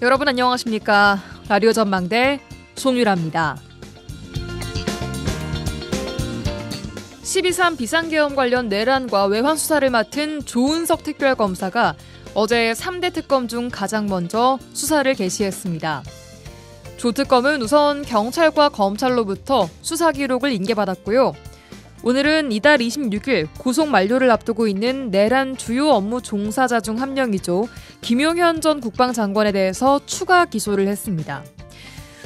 여러분 안녕하십니까? 라디오 전망대 송유라입니다. 12.3 비상계엄 관련 내란과 외환 수사를 맡은 조은석 특별검사가 어제 3대 특검 중 가장 먼저 수사를 개시했습니다. 조 특검은 우선 경찰과 검찰로부터 수사 기록을 인계받았고요. 오늘은 이달 26일 구속 만료를 앞두고 있는 내란 주요 업무 종사자 중 한 명이죠. 김용현 전 국방장관에 대해서 추가 기소를 했습니다.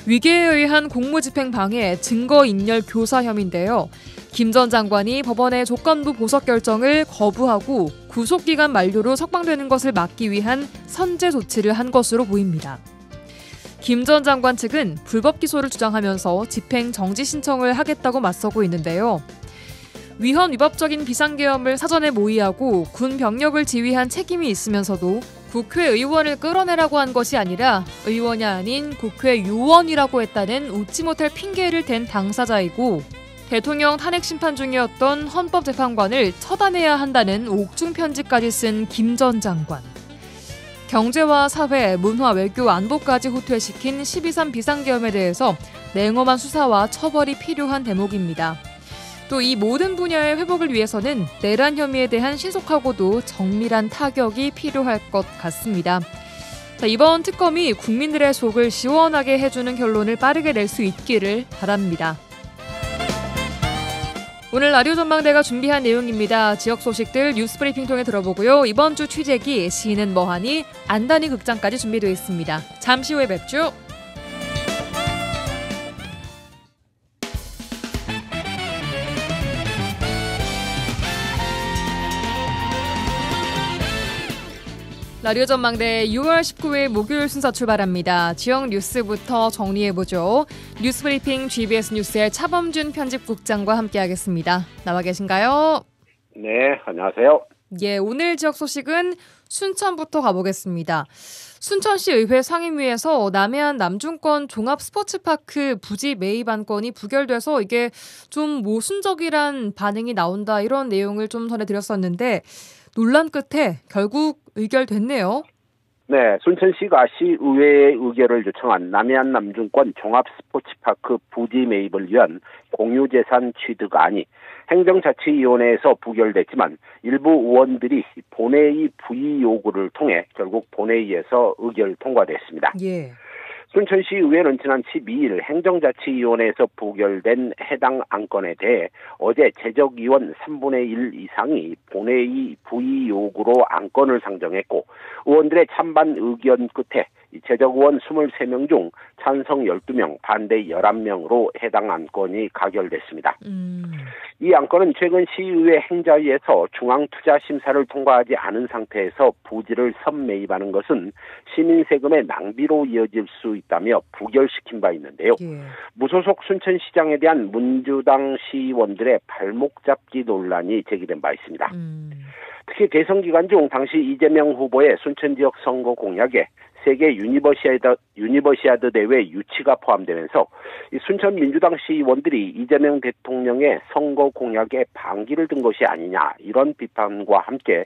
위계에 의한 공무집행 방해, 증거인멸 교사 혐의인데요. 김 전 장관이 법원의 조건부 보석 결정을 거부하고 구속기간 만료로 석방되는 것을 막기 위한 선제 조치를 한 것으로 보입니다. 김 전 장관 측은 불법 기소를 주장하면서 집행 정지 신청을 하겠다고 맞서고 있는데요. 위헌 위법적인 비상계엄을 사전에 모의하고 군 병력을 지휘한 책임이 있으면서도 국회의원을 끌어내라고 한 것이 아니라 의원이 아닌 국회요원이라고 했다는 웃지 못할 핑계를 댄 당사자이고 대통령 탄핵 심판 중이었던 헌법재판관을 처단해야 한다는 옥중 편지까지 쓴 김 전 장관. 경제와 사회, 문화, 외교, 안보까지 후퇴시킨 12.3 비상계엄에 대해서 냉엄한 수사와 처벌이 필요한 대목입니다. 또 이 모든 분야의 회복을 위해서는 내란 혐의에 대한 신속하고도 정밀한 타격이 필요할 것 같습니다. 자, 이번 특검이 국민들의 속을 시원하게 해주는 결론을 빠르게 낼 수 있기를 바랍니다. 오늘 라디오 전망대가 준비한 내용입니다. 지역 소식들 뉴스브리핑 통해 들어보고요. 이번 주 취재기 시는 뭐하니 안다니 극장까지 준비되어 있습니다. 잠시 후에 뵙죠. 라디오 전망대 6월 19일 목요일 순서 출발합니다. 지역 뉴스부터 정리해보죠. 뉴스브리핑 GBS 뉴스의 차범준 편집국장과 함께하겠습니다. 나와 계신가요? 네, 안녕하세요. 예, 오늘 지역 소식은 순천부터 가보겠습니다. 순천시 의회 상임위에서 남해안 남중권 종합스포츠파크 부지 매입 안건이 부결돼서 이게 좀 모순적이란 반응이 나온다 이런 내용을 좀 전해드렸었는데 논란 끝에 결국 의결됐네요. 네, 순천시가 시의회의 의결을 요청한 남해안 남중권 종합스포츠파크 부지 매입을 위한 공유재산 취득안이 행정자치위원회에서 부결됐지만 일부 의원들이 본회의 부의 요구를 통해 결국 본회의에서 의결 통과됐습니다. 예. 순천시 의회는 지난 12일 행정자치위원회에서 부결된 해당 안건에 대해 어제 재적위원 3분의 1 이상이 본회의 부의 요구로 안건을 상정했고 의원들의 찬반 의견 끝에 재적의원 23명 중 찬성 12명, 반대 11명으로 해당 안건이 가결됐습니다. 이 안건은 최근 시의회 행자위에서 중앙투자심사를 통과하지 않은 상태에서 부지를 선매입하는 것은 시민 세금의 낭비로 이어질 수 있다며 부결시킨 바 있는데요. 예. 무소속 순천시장에 대한 민주당 시의원들의 발목 잡기 논란이 제기된 바 있습니다. 특히 대선 기간 중 당시 이재명 후보의 순천 지역 선거 공약에 세계 유니버시아드 대회 유치가 포함되면서 순천 민주당 시의원들이 이재명 대통령의 선거 공약에 반기를 든 것이 아니냐 이런 비판과 함께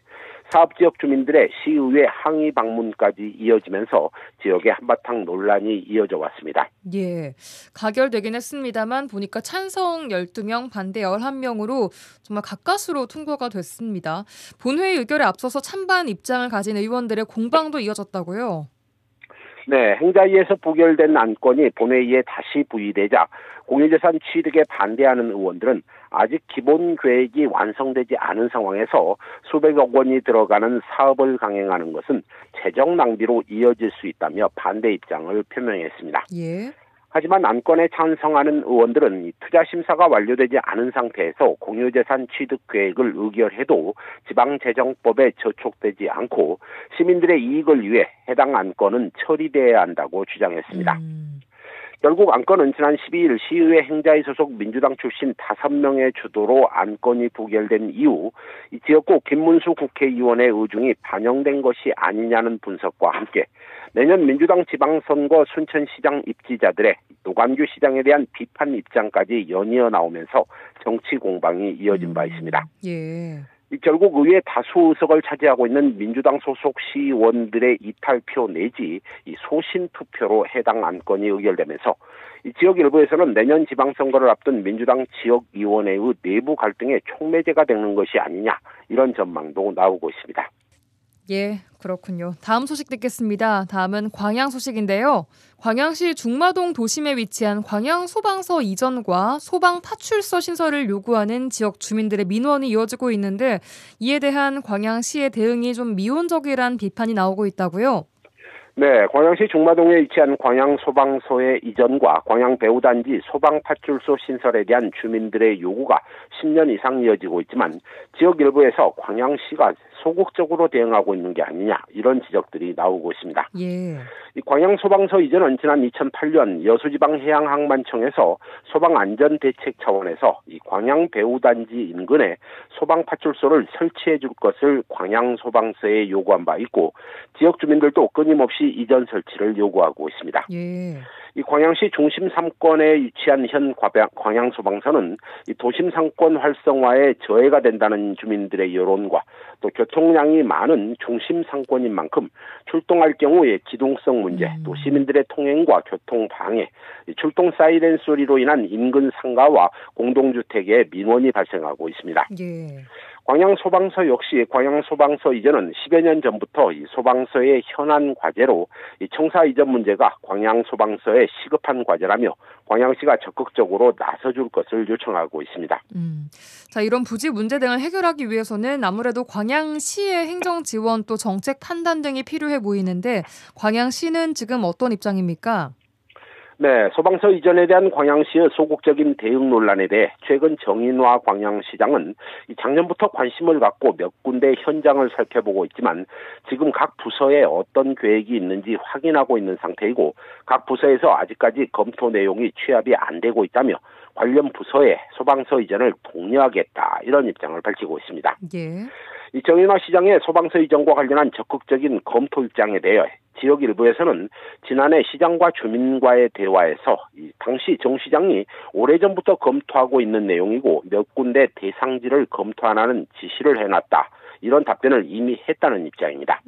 사업지역 주민들의 시의회 항의 방문까지 이어지면서 지역의 한바탕 논란이 이어져 왔습니다. 예, 가결되긴 했습니다만 보니까 찬성 12명, 반대 11명으로 정말 가까스로 통과가 됐습니다. 본회의 의결에 앞서서 찬반 입장을 가진 의원들의 공방도 이어졌다고요? 네, 행자위에서 부결된 안건이 본회의에 다시 부의되자 공유재산 취득에 반대하는 의원들은 아직 기본 계획이 완성되지 않은 상황에서 수백억 원이 들어가는 사업을 강행하는 것은 재정 낭비로 이어질 수 있다며 반대 입장을 표명했습니다. 예. 하지만 안건에 찬성하는 의원들은 투자심사가 완료되지 않은 상태에서 공유재산 취득 계획을 의결해도 지방재정법에 저촉되지 않고 시민들의 이익을 위해 해당 안건은 처리돼야 한다고 주장했습니다. 결국 안건은 지난 12일 시의회 행자위 소속 민주당 출신 5명의 주도로 안건이 부결된 이후 지역구 김문수 국회의원의 의중이 반영된 것이 아니냐는 분석과 함께 내년 민주당 지방선거 순천시장 입지자들의 노관규 시장에 대한 비판 입장까지 연이어 나오면서 정치 공방이 이어진 바 있습니다. 예. 결국 의회 다수 의석을 차지하고 있는 민주당 소속 시의원들의 이탈표 내지 이 소신 투표로 해당 안건이 의결되면서 이 지역 일부에서는 내년 지방선거를 앞둔 민주당 지역위원회의 내부 갈등의 촉매제가 되는 것이 아니냐 이런 전망도 나오고 있습니다. 예, 그렇군요. 다음 소식 듣겠습니다. 다음은 광양 소식인데요. 광양시 중마동 도심에 위치한 광양 소방서 이전과 소방 파출소 신설을 요구하는 지역 주민들의 민원이 이어지고 있는데 이에 대한 광양시의 대응이 좀 미온적이란 비판이 나오고 있다고요? 네, 광양시 중마동에 위치한 광양소방서의 이전과 광양배후단지 소방파출소 신설에 대한 주민들의 요구가 10년 이상 이어지고 있지만 지역 일부에서 광양시가 소극적으로 대응하고 있는 게 아니냐 이런 지적들이 나오고 있습니다. 예. 이 광양소방서 이전은 지난 2008년 여수지방해양항만청에서 소방안전대책 차원에서 이 광양배후단지 인근에 소방파출소를 설치해 줄 것을 광양소방서에 요구한 바 있고 지역 주민들도 끊임없이 이전 설치를 요구하고 있습니다. 예. 이 광양시 중심 상권에 위치한 현 광양소방서는 이 도심 상권 활성화에 저해가 된다는 주민들의 여론과 또 교통량이 많은 중심 상권인 만큼 출동할 경우에 기동성 문제, 또 시민들의 통행과 교통 방해, 출동 사이렌 소리로 인한 인근 상가와 공동주택에 민원이 발생하고 있습니다. 예. 광양소방서 역시 광양소방서 이전은 10여 년 전부터 이 소방서의 현안 과제로 이 청사 이전 문제가 광양소방서의 시급한 과제라며 광양시가 적극적으로 나서줄 것을 요청하고 있습니다. 자, 이런 부지 문제 등을 해결하기 위해서는 아무래도 광양시의 행정 지원 또 정책 판단 등이 필요해 보이는데 광양시는 지금 어떤 입장입니까? 네, 소방서 이전에 대한 광양시의 소극적인 대응 논란에 대해 최근 정인화 광양시장은 작년부터 관심을 갖고 몇 군데 현장을 살펴보고 있지만 지금 각 부서에 어떤 계획이 있는지 확인하고 있는 상태이고 각 부서에서 아직까지 검토 내용이 취합이 안 되고 있다며 관련 부서에 소방서 이전을 독려하겠다 이런 입장을 밝히고 있습니다. 예. 이 정인화 시장의 소방서 이전과 관련한 적극적인 검토 입장에 대해 지역 일부에서는 지난해 시장과 주민과의 대화에서 당시 정 시장이 오래전부터 검토하고 있는 내용이고 몇 군데 대상지를 검토하라는 지시를 해놨다. 이런 답변을 이미 했다는 입장입니다.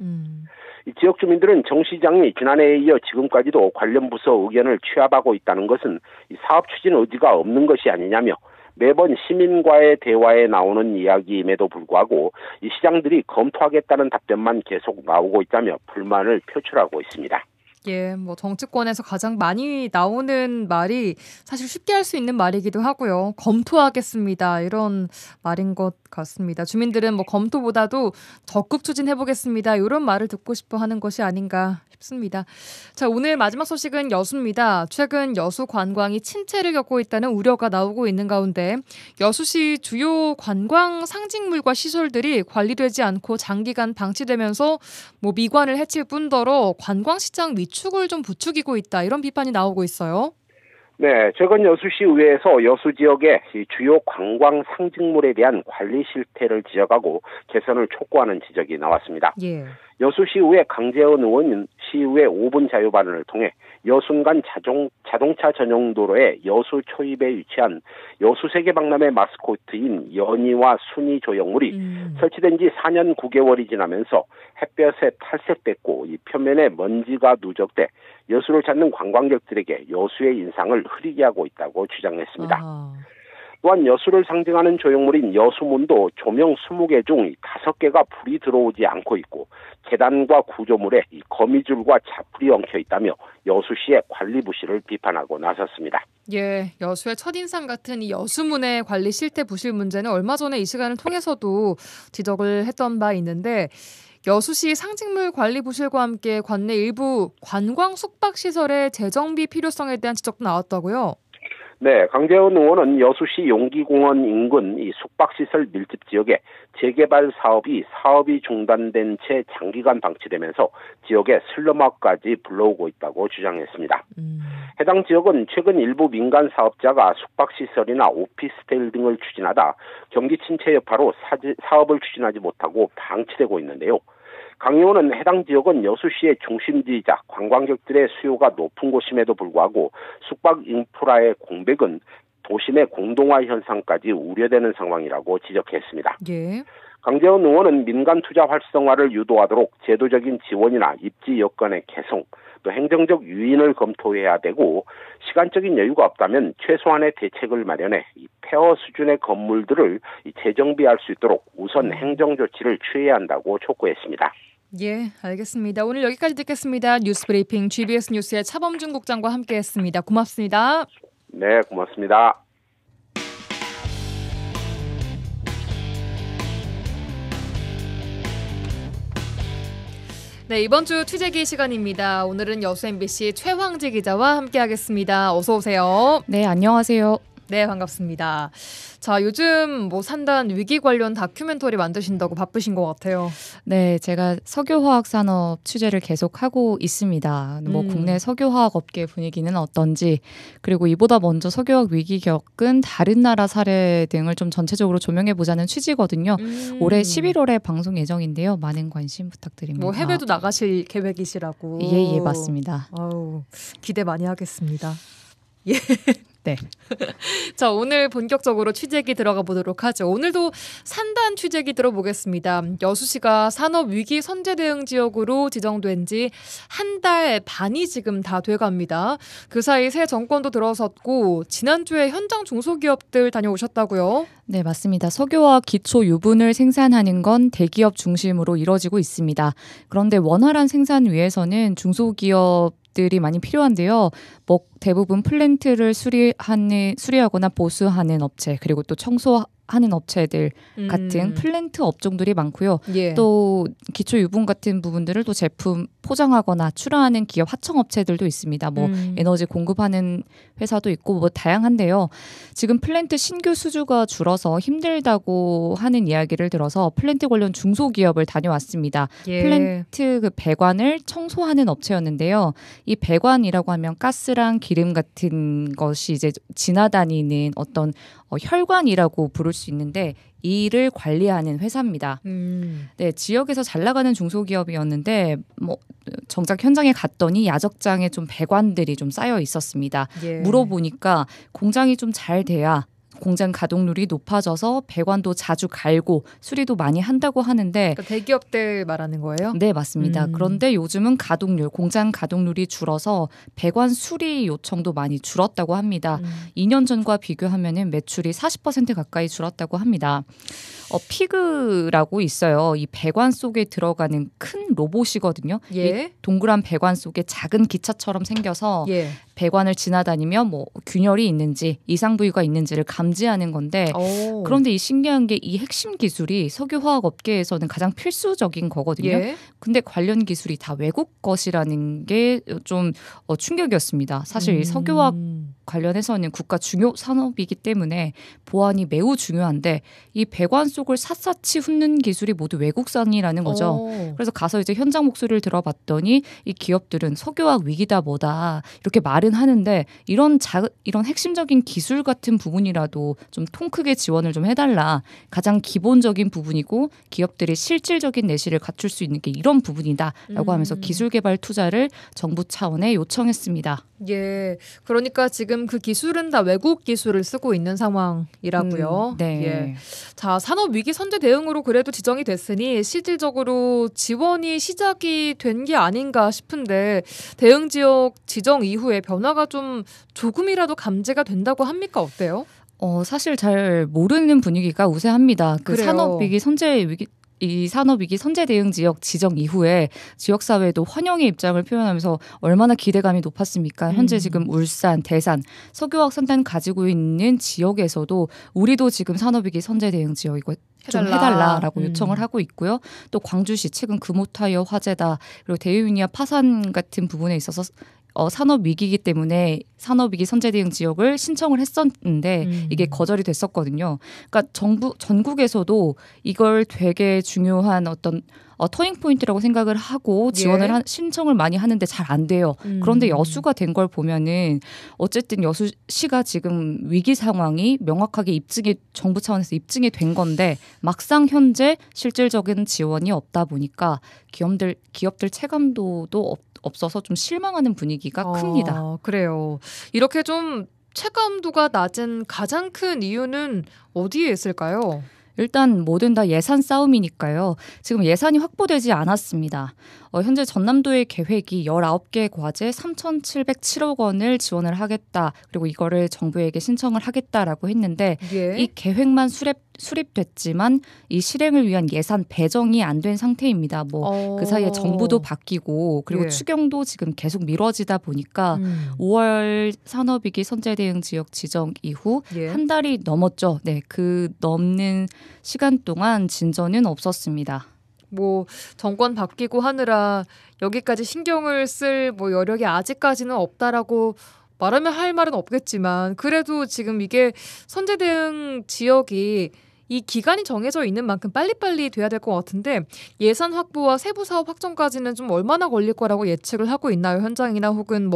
이 지역 주민들은 정 시장이 지난해에 이어 지금까지도 관련 부서 의견을 취합하고 있다는 것은 이 사업 추진 의지가 없는 것이 아니냐며 매번 시민과의 대화에 나오는 이야기임에도 불구하고 이 시장들이 검토하겠다는 답변만 계속 나오고 있다며 불만을 표출하고 있습니다. 예, 뭐 정치권에서 가장 많이 나오는 말이 사실 쉽게 할 수 있는 말이기도 하고요. 검토하겠습니다. 이런 말인 것 같습니다. 주민들은 뭐 검토보다도 적극 추진해보겠습니다. 이런 말을 듣고 싶어 하는 것이 아닌가 싶습니다. 자, 오늘 마지막 소식은 여수입니다. 최근 여수 관광이 침체를 겪고 있다는 우려가 나오고 있는 가운데 여수시 주요 관광 상징물과 시설들이 관리되지 않고 장기간 방치되면서 뭐 미관을 해칠 뿐더러 관광시장 위축을 좀 부추기고 있다. 이런 비판이 나오고 있어요. 네, 최근 여수시 의회에서 여수 지역의 주요 관광 상징물에 대한 관리 실태를 지적하고 개선을 촉구하는 지적이 나왔습니다. 예. 여수시의회 강재원 의원은 시의회 5분 자유발언을 통해 여순간 자동차 전용 도로에 여수 초입에 위치한 여수세계박람회 마스코트인 연희와 순이 조형물이 설치된 지 4년 9개월이 지나면서 햇볕에 탈색됐고 이 표면에 먼지가 누적돼 여수를 찾는 관광객들에게 여수의 인상을 흐리게 하고 있다고 주장했습니다. 아하. 또한 여수를 상징하는 조형물인 여수문도 조명 20개 중 5개가 불이 들어오지 않고 있고 계단과 구조물에 거미줄과 자풀이 엉켜 있다며 여수시의 관리 부실을 비판하고 나섰습니다. 예, 여수의 첫인상 같은 이 여수문의 관리 실태 부실 문제는 얼마 전에 이 시간을 통해서도 지적을 했던 바 있는데 여수시 상징물 관리 부실과 함께 관내 일부 관광 숙박시설의 재정비 필요성에 대한 지적도 나왔다고요? 네, 강재원 의원은 여수시 용기공원 인근 이 숙박시설 밀집 지역에 재개발 사업이 중단된 채 장기간 방치되면서 지역에 슬럼화까지 불러오고 있다고 주장했습니다. 해당 지역은 최근 일부 민간 사업자가 숙박시설이나 오피스텔 등을 추진하다 경기 침체 여파로 사업을 추진하지 못하고 방치되고 있는데요. 강 의원은 해당 지역은 여수시의 중심지이자 관광객들의 수요가 높은 곳임에도 불구하고 숙박 인프라의 공백은 도심의 공동화 현상까지 우려되는 상황이라고 지적했습니다. 예. 강재원 의원은 민간 투자 활성화를 유도하도록 제도적인 지원이나 입지 여건의 개선, 또 행정적 유인을 검토해야 되고 시간적인 여유가 없다면 최소한의 대책을 마련해 이 폐허 수준의 건물들을 재정비할 수 있도록 우선 행정 조치를 취해야 한다고 촉구했습니다. 예, 알겠습니다. 오늘 여기까지 듣겠습니다. 뉴스브리핑 GBS 뉴스의 차범준 국장과 함께했습니다. 고맙습니다. 네, 고맙습니다. 네, 이번 주 취재기 시간입니다. 오늘은 여수 MBC 최황지 기자와 함께하겠습니다. 어서 오세요. 네, 안녕하세요. 네, 반갑습니다. 자, 요즘 산단 위기 관련 다큐멘터리 만드신다고 바쁘신 것 같아요. 네, 제가 석유화학 산업 취재를 계속하고 있습니다. 국내 석유화학 업계 분위기는 어떤지, 그리고 이보다 먼저 석유화학 위기 겪은 다른 나라 사례 등을 좀 전체적으로 조명해보자는 취지거든요. 올해 11월에 방송 예정인데요. 많은 관심 부탁드립니다. 해외도 나가실 계획이시라고. 예, 맞습니다. 아우, 기대 많이 하겠습니다. 예. 네. 자, 오늘 본격적으로 취재기 들어가 보도록 하죠. 오늘도 산단 취재기 들어보겠습니다. 여수시가 산업위기 선제대응 지역으로 지정된 지 한 달 반이 지금 다 돼갑니다. 그 사이 새 정권도 들어섰고 지난주에 현장 중소기업들 다녀오셨다고요? 네, 맞습니다. 석유화학 기초 유분을 생산하는 건 대기업 중심으로 이뤄지고 있습니다. 그런데 원활한 생산 위해서는 중소기업들이 많이 필요한데요. 대부분 플랜트를 수리하거나 보수하는 업체, 그리고 또 청소하는 업체들 같은 플랜트 업종들이 많고요. 예. 또 기초 유분 같은 부분들을 또 제품 포장하거나 출하하는 기업 하청업체들도 있습니다. 에너지 공급하는 회사도 있고 다양한데요. 지금 플랜트 신규 수주가 줄어서 힘들다고 하는 이야기를 들어서 플랜트 관련 중소기업을 다녀왔습니다. 예. 플랜트 그 배관을 청소하는 업체였는데요. 이 배관이라고 하면 가스랑 기름 같은 것이 이제 지나다니는 어떤 혈관이라고 부를 수 있는데 이를 관리하는 회사입니다. 네, 지역에서 잘 나가는 중소기업이었는데 정작 현장에 갔더니 야적장에 좀 배관들이 좀 쌓여 있었습니다. 예. 물어보니까 공장이 좀 잘 돼야 공장 가동률이 높아져서 배관도 자주 갈고 수리도 많이 한다고 하는데 그러니까 대기업들 말하는 거예요? 네, 맞습니다. 그런데 요즘은 공장 가동률이 줄어서 배관 수리 요청도 많이 줄었다고 합니다. 2년 전과 비교하면 매출이 40% 가까이 줄었다고 합니다. 피그라고 있어요. 이 배관 속에 들어가는 큰 로봇이거든요. 예. 이 동그란 배관 속에 작은 기차처럼 생겨서 예. 배관을 지나다니며 균열이 있는지 이상 부위가 있는지를 감지하는 건데 그런데 이 신기한 게 이 핵심 기술이 석유화학 업계에서는 가장 필수적인 거거든요. 예. 근데 관련 기술이 다 외국 것이라는 게 좀 충격이었습니다. 사실 이 석유화학 관련해서는 국가 중요 산업이기 때문에 보안이 매우 중요한데 이 배관 속을 샅샅이 훑는 기술이 모두 외국산이라는 거죠. 그래서 가서 이제 현장 목소리를 들어봤더니 이 기업들은 석유화학 위기다 뭐다 이렇게 말은 하는데 이런 핵심적인 기술 같은 부분이라도 좀 통 크게 지원을 좀 해달라. 가장 기본적인 부분이고 기업들이 실질적인 내실을 갖출 수 있는 게 이런 부분이다라고 하면서 기술 개발 투자를 정부 차원에 요청했습니다. 예, 그러니까 지금 그 기술은 다 외국 기술을 쓰고 있는 상황이라고요. 네. 예. 자, 산업 위기 선제 대응으로 그래도 지정이 됐으니 실질적으로 지원이 시작이 된 게 아닌가 싶은데 대응 지역 지정 이후에 변화가 좀 조금이라도 감지가 된다고 합니까? 어때요? 사실 잘 모르는 분위기가 우세합니다. 그 그래요. 산업위기 선제 대응 지역 지정 이후에 지역사회도 환영의 입장을 표현하면서 얼마나 기대감이 높았습니까? 현재 지금 울산, 대산, 석유화학 산단 가지고 있는 지역에서도 우리도 지금 산업위기 선제 대응 지역 이거 좀 해달라라고 요청을 하고 있고요. 또 광주시 최근 금호타이어 화재다. 그리고 대유니아 파산 같은 부분에 있어서 산업위기이기 때문에 산업위기 선제대응 지역을 신청을 했었는데 이게 거절이 됐었거든요. 그러니까 전국에서도 이걸 되게 중요한 어떤 터닝 포인트라고 생각을 하고 지원을 신청을 많이 하는데 잘 안 돼요. 그런데 여수가 된 걸 보면은 어쨌든 여수시가 지금 위기 상황이 명확하게 정부 차원에서 입증이 된 건데 막상 현재 실질적인 지원이 없다 보니까 기업들 체감도도 없어서 좀 실망하는 분위기가 큽니다. 그래요. 이렇게 좀 체감도가 낮은 가장 큰 이유는 어디에 있을까요? 일단 뭐든 다 예산 싸움이니까요. 지금 예산이 확보되지 않았습니다. 현재 전남도의 계획이 19개 과제 3,707억 원을 지원을 하겠다. 그리고 이거를 정부에게 신청을 하겠다라고 했는데 예. 이 계획만 수립됐지만 이 실행을 위한 예산 배정이 안 된 상태입니다. 그 사이에 정부도 바뀌고 그리고 예. 추경도 지금 계속 미뤄지다 보니까 5월 산업위기 선제대응 지역 지정 이후 예. 한 달이 넘었죠. 네, 그 넘는 시간 동안 진전은 없었습니다. 정권 바뀌고 하느라 여기까지 신경을 쓸 여력이 아직까지는 없다라고 말하면 할 말은 없겠지만 그래도 지금 이게 선제대응 지역이 이 기간이 정해져 있는 만큼 빨리빨리 돼야 될 것 같은데 예산 확보와 세부 사업 확정까지는 좀 얼마나 걸릴 거라고 예측을 하고 있나요? 현장이나 혹은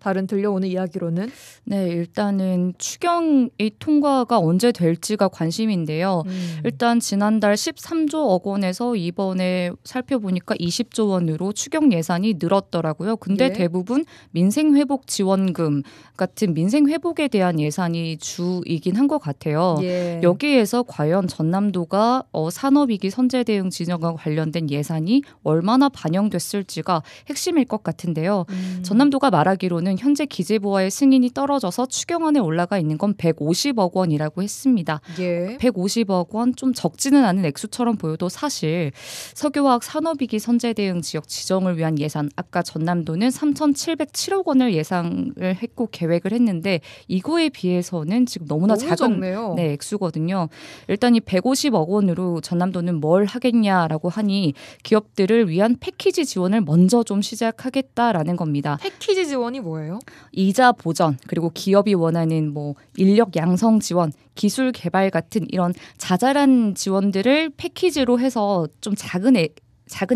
다른 들려오는 이야기로는? 네, 일단은 추경의 통과가 언제 될지가 관심인데요. 일단 지난달 13조억 원에서 이번에 살펴보니까 20조 원으로 추경 예산이 늘었더라고요. 근데 예. 대부분 민생회복지원금 같은 민생회복에 대한 예산이 주이긴 한 것 같아요. 예. 여기에서 과연 전남도가 산업위기 선제대응 지정과 관련된 예산이 얼마나 반영됐을지가 핵심일 것 같은데요. 전남도가 말하기로는 현재 기재부와의 승인이 떨어져서 추경안에 올라가 있는 건 150억 원이라고 했습니다. 예. 150억 원 좀 적지는 않은 액수처럼 보여도 사실 석유화학 산업위기 선제대응 지역 지정을 위한 예산 아까 전남도는 3,707억 원을 예상을 했고 계획을 했는데 이거에 비해서는 지금 너무나 너무 작은 적네요. 네, 액수거든요. 일단 이 150억 원으로 전남도는 뭘 하겠냐라고 하니 기업들을 위한 패키지 지원을 먼저 좀 시작하겠다라는 겁니다. 패키지 지원이 뭐예요? 이자 보전 그리고 기업이 원하는 인력 양성 지원, 기술 개발 같은 이런 자잘한 지원들을 패키지로 해서 좀 작은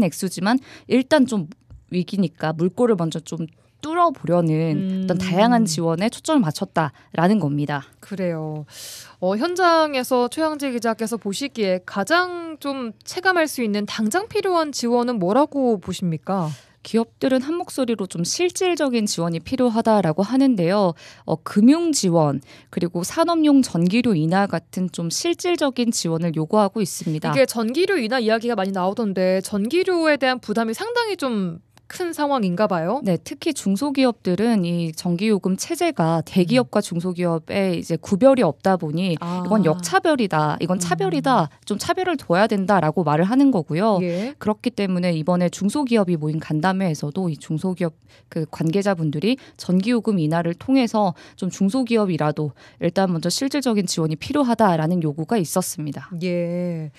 액수지만 일단 좀 위기니까 물꼬를 먼저 좀 뚫어보려는 어떤 다양한 지원에 초점을 맞췄다라는 겁니다. 그래요. 현장에서 최양재 기자께서 보시기에 가장 좀 체감할 수 있는 당장 필요한 지원은 뭐라고 보십니까? 기업들은 한 목소리로 좀 실질적인 지원이 필요하다라고 하는데요. 금융 지원 그리고 산업용 전기료 인하 같은 좀 실질적인 지원을 요구하고 있습니다. 이게 전기료 인하 이야기가 많이 나오던데 전기료에 대한 부담이 상당히 좀 큰 상황인가 봐요. 네, 특히 중소기업들은 이 전기요금 체제가 대기업과 중소기업에 이제 구별이 없다 보니 이건 역차별이다, 이건 차별이다, 좀 차별을 둬야 된다라고 말을 하는 거고요. 예. 그렇기 때문에 이번에 중소기업이 모인 간담회에서도 이 중소기업 그 관계자분들이 전기요금 인하를 통해서 좀 중소기업이라도 일단 먼저 실질적인 지원이 필요하다라는 요구가 있었습니다. 예.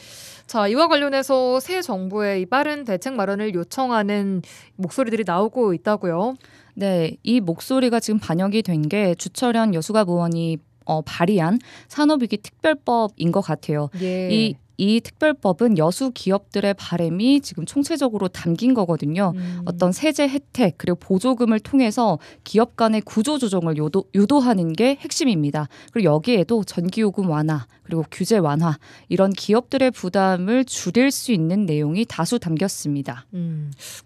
자, 이와 관련해서 새 정부의 이 빠른 대책 마련을 요청하는 목소리들이 나오고 있다고요. 네, 이 목소리가 지금 반영이 된 게 주철현 여수갑 의원이 발의한 산업위기 특별법인 것 같아요. 예. 이 특별법은 여수 기업들의 바람이 지금 총체적으로 담긴 거거든요. 어떤 세제 혜택 그리고 보조금을 통해서 기업 간의 구조 조정을 유도하는 게 핵심입니다. 그리고 여기에도 전기요금 완화 그리고 규제 완화 이런 기업들의 부담을 줄일 수 있는 내용이 다수 담겼습니다.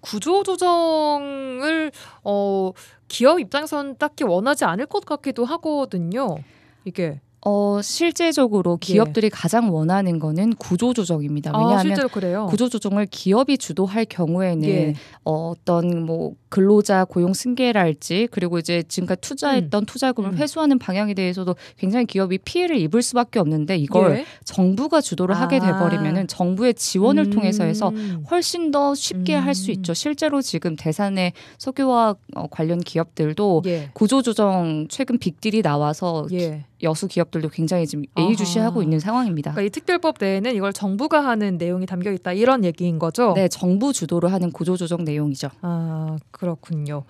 구조 조정을 기업 입장에서는 딱히 원하지 않을 것 같기도 하거든요. 이게. 실제적으로 기업들이 가장 원하는 거는 구조조정입니다. 왜냐하면 실제로 그래요? 구조조정을 기업이 주도할 경우에는 어떤 근로자 고용 승계랄지 그리고 이제 지금까지 투자했던 투자금을 회수하는 방향에 대해서도 굉장히 기업이 피해를 입을 수밖에 없는데 이걸 정부가 주도를 하게 돼버리면은 정부의 지원을 통해서 해서 훨씬 더 쉽게 할 수 있죠. 실제로 지금 대산의 석유화학 관련 기업들도 구조조정 최근 빅딜이 나와서 여수 기업들도 굉장히 지금 예의주시하고 있는 상황입니다. 그러니까 이 특별법 내에는 이걸 정부가 하는 내용이 담겨 있다 이런 얘기인 거죠? 네, 정부 주도로 하는 구조조정 내용이죠. 그렇군요.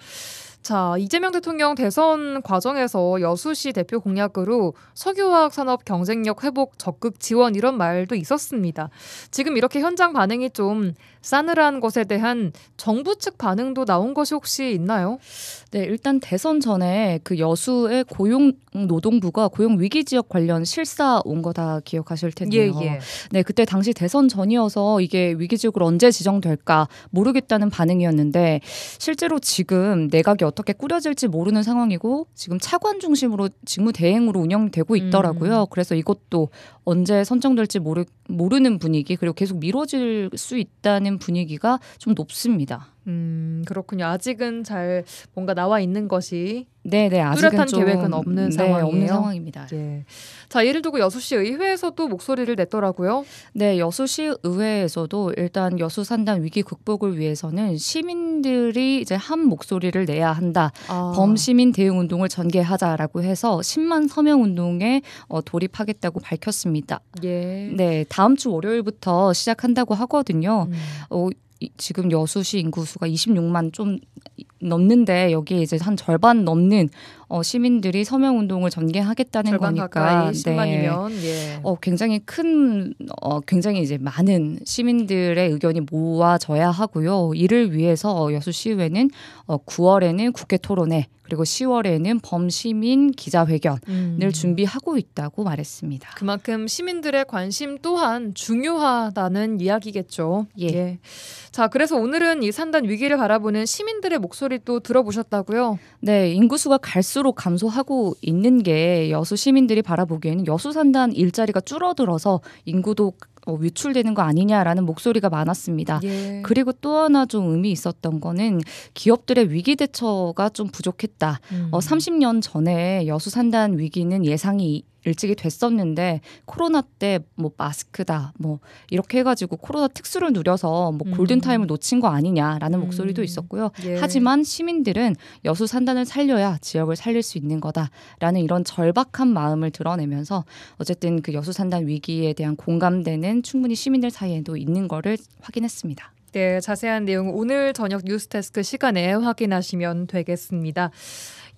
자, 이재명 대통령 대선 과정에서 여수시 대표 공약으로 석유화학 산업 경쟁력 회복 적극 지원 이런 말도 있었습니다. 지금 이렇게 현장 반응이 좀 싸늘한 것에 대한 정부 측 반응도 나온 것이 혹시 있나요? 네, 일단 대선 전에 그 여수의 고용노동부가 고용위기 지역 관련 실사 온 거 다 기억하실 텐데요. 네, 그때 당시 대선 전이어서 이게 위기 지역으로 언제 지정될까 모르겠다는 반응이었는데 실제로 지금 내각이 어떻게 꾸려질지 모르는 상황이고 지금 차관 중심으로 직무 대행으로 운영되고 있더라고요. 그래서 이것도 언제 선정될지 모르는 분위기 그리고 계속 미뤄질 수 있다는 분위기가 좀 높습니다. 그렇군요. 아직은 잘 뭔가 나와 있는 것이 네네 아직은 뚜렷한 좀, 계획은 없는 상황이에요. 없는 상황입니다. 예. 자, 예를 들고 여수시 의회에서도 목소리를 냈더라고요. 네, 여수시 의회에서도 일단 여수 산단 위기 극복을 위해서는 시민들이 이제 한 목소리를 내야 한다. 범시민 대응 운동을 전개하자라고 해서 10만 서명 운동에 돌입하겠다고 밝혔습니다. 예. 네, 다음 주 월요일부터 시작한다고 하거든요. 지금 여수시 인구수가 26만 좀 넘는데 여기에 이제 한 절반 넘는 시민들이 서명 운동을 전개하겠다는 절반 거니까 가까이 10만이면 예. 굉장히 굉장히 이제 많은 시민들의 의견이 모아져야 하고요. 이를 위해서 여수시의회는 9월에는 국회 토론회 그리고 10월에는 범시민 기자회견을 준비하고 있다고 말했습니다. 그만큼 시민들의 관심 또한 중요하다는 이야기겠죠. 예. 자, 그래서 오늘은 이 산단 위기를 바라보는 시민들의 목소리 또 들어보셨다고요? 네, 인구수가 갈수록 감소하고 있는 게 여수 시민들이 바라보기에는 여수 산단 일자리가 줄어들어서 인구도 유출되는 거 아니냐라는 목소리가 많았습니다. 예. 그리고 또 하나 좀 의미 있었던 거는 기업들의 위기 대처가 좀 부족했다. 30년 전에 여수 산단 위기는 예상이 일찍이 됐었는데 코로나 때 뭐 마스크다 뭐 이렇게 해가지고 코로나 특수를 누려서 뭐 골든 타임을 놓친 거 아니냐라는 목소리도 있었고요. 예. 하지만 시민들은 여수 산단을 살려야 지역을 살릴 수 있는 거다라는 이런 절박한 마음을 드러내면서 어쨌든 그 여수 산단 위기에 대한 공감대는 충분히 시민들 사이에도 있는 거를 확인했습니다. 네, 자세한 내용 오늘 저녁 뉴스데스크 시간에 확인하시면 되겠습니다.